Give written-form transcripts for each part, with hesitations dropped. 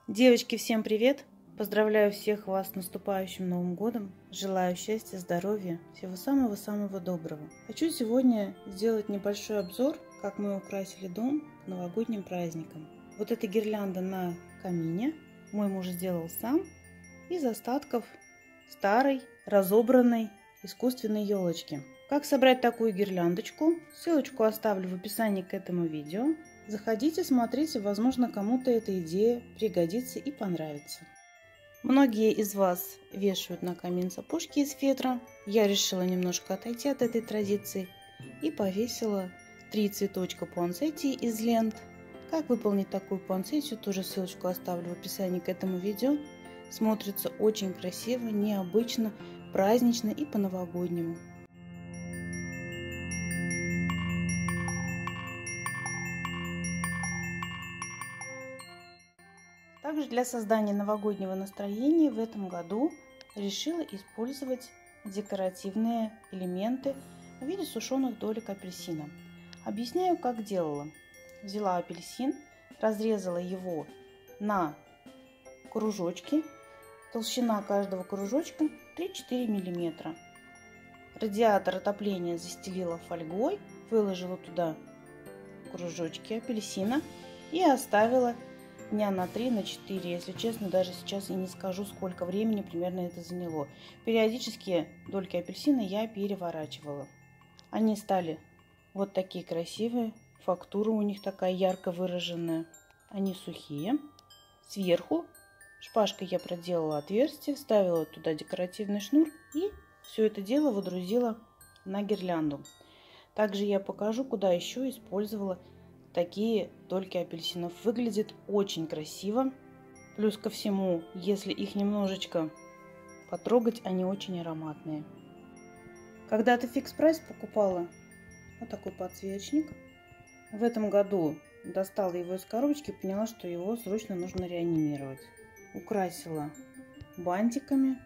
Девочки, всем привет! Поздравляю всех вас с наступающим Новым годом. Желаю счастья, здоровья, всего самого-самого доброго. Хочу сегодня сделать небольшой обзор, как мы украсили дом к новогодним праздникам. Вот эта гирлянда на камине мой муж сделал сам из остатков старой, разобранной искусственной елочки. Как собрать такую гирляндочку? Ссылочку оставлю в описании к этому видео. Заходите, смотрите, возможно, кому-то эта идея пригодится и понравится. Многие из вас вешают на камин сапожки из фетра. Я решила немножко отойти от этой традиции и повесила 3 цветочка пуансетии из лент. Как выполнить такую пуансетию, тоже ссылочку оставлю в описании к этому видео. Смотрится очень красиво, необычно, празднично и по-новогоднему. Также для создания новогоднего настроения в этом году решила использовать декоративные элементы в виде сушеных долек апельсина. Объясняю, как делала. Взяла апельсин, разрезала его на кружочки. Толщина каждого кружочка 3-4 мм. Радиатор отопления застелила фольгой, выложила туда кружочки апельсина и оставила дня на 3-4. Если честно, даже сейчас я не скажу, сколько времени примерно это заняло. Периодически дольки апельсина я переворачивала. Они стали вот такие красивые. Фактура у них такая ярко выраженная. Они сухие. Сверху шпажкой я проделала отверстие, вставила туда декоративный шнур и все это дело водрузила на гирлянду. Также я покажу, куда еще использовала такие дольки апельсинов. Выглядит очень красиво. Плюс ко всему, если их немножечко потрогать, они очень ароматные. Когда-то в Фикс Прайс покупала вот такой подсвечник. В этом году достала его из коробочки и поняла, что его срочно нужно реанимировать. Украсила бантиками,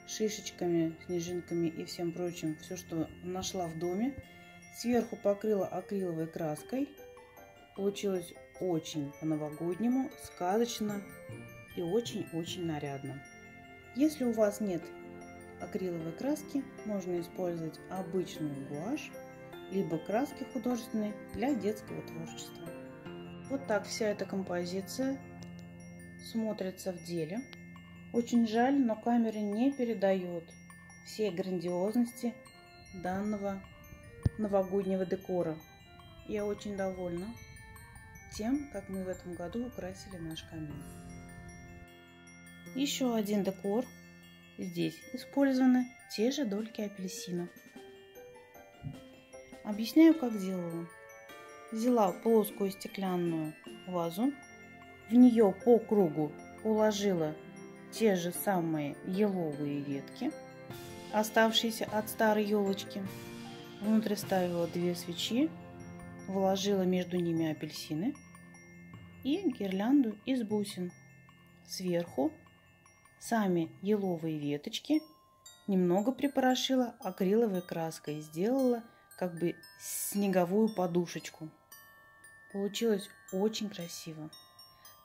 шишечками, снежинками и всем прочим, все, что нашла в доме. Сверху покрыла акриловой краской. Получилось очень по-новогоднему, сказочно и очень-очень нарядно. Если у вас нет акриловой краски, можно использовать обычную гуашь, либо краски художественные для детского творчества. Вот так вся эта композиция смотрится в деле. Очень жаль, но камера не передает всей грандиозности данного новогоднего декора. Я очень довольна тем, как мы в этом году украсили наш камин. Еще один декор. Здесь использованы те же дольки апельсина. Объясняю, как делала. Взяла плоскую стеклянную вазу, в нее по кругу уложила те же самые еловые ветки, оставшиеся от старой елочки. Внутрь ставила 2 свечи, вложила между ними апельсины и гирлянду из бусин. Сверху сами еловые веточки немного припорошила акриловой краской, сделала как бы снеговую подушечку. Получилось очень красиво.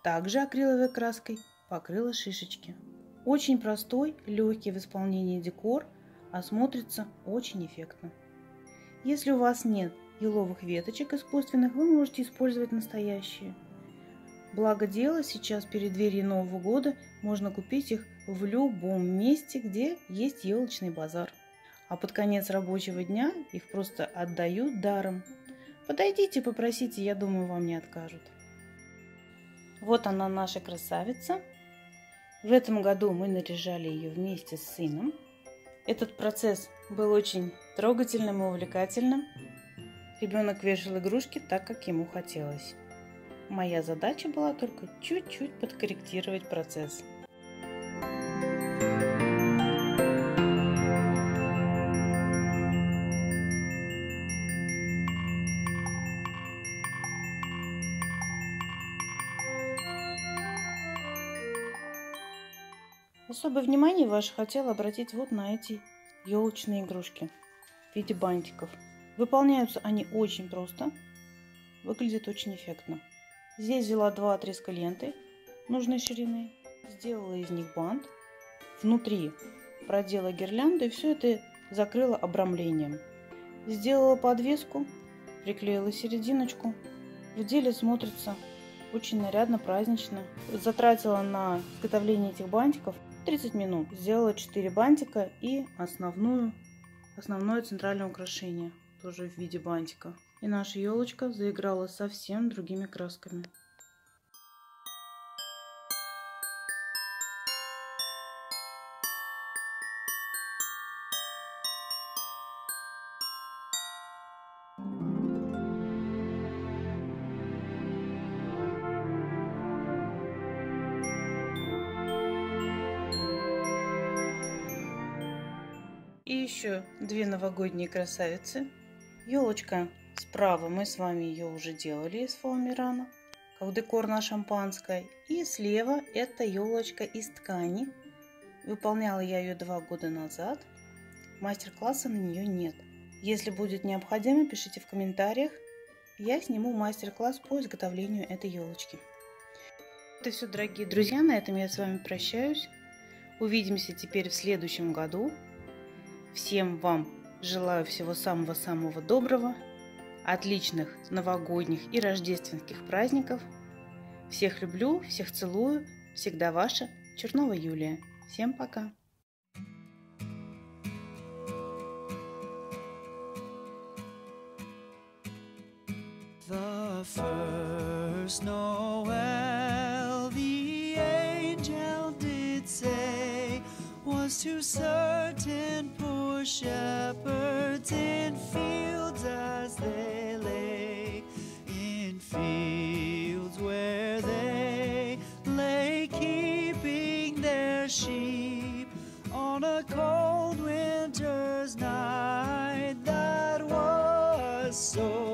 Также акриловой краской покрыла шишечки. Очень простой, легкий в исполнении декор, а смотрится очень эффектно. Если у вас нет еловых веточек искусственных, вы можете использовать настоящие. Благо дело, сейчас перед дверью Нового года можно купить их в любом месте, где есть елочный базар. А под конец рабочего дня их просто отдают даром. Подойдите, попросите, я думаю, вам не откажут. Вот она, наша красавица. В этом году мы наряжали ее вместе с сыном. Этот процесс был очень трогательным и увлекательным. Ребенок вешал игрушки так, как ему хотелось. Моя задача была только чуть-чуть подкорректировать процесс. Особое внимание ваше хотела обратить вот на эти елочные игрушки в виде бантиков. Выполняются они очень просто, выглядит очень эффектно. Здесь взяла 2 отрезка ленты, нужной ширины, сделала из них бант, внутри продела гирлянду и все это закрыла обрамлением. Сделала подвеску, приклеила серединочку. В деле смотрится очень нарядно, празднично. Затратила на изготовление этих бантиков 30 минут. Сделала 4 бантика и основное центральное украшение, тоже в виде бантика. И наша елочка заиграла совсем другими красками. И еще 2 новогодние красавицы. Елочка справа, мы с вами ее уже делали из фоамирана, как декор на шампанское. И слева это елочка из ткани. Выполняла я ее 2 года назад. Мастер-класса на нее нет. Если будет необходимо, пишите в комментариях. Я сниму мастер-класс по изготовлению этой елочки. Это все, дорогие друзья. На этом я с вами прощаюсь. Увидимся теперь в следующем году. Всем вам желаю всего самого-самого доброго, отличных новогодних и рождественских праздников. Всех люблю, всех целую. Всегда ваша Чернова Юлия. Всем пока! The first Noel, the angel did say, was to certain poor shepherds in fields as they lay, in fields where they lay keeping their sheep on a cold winter's night that was so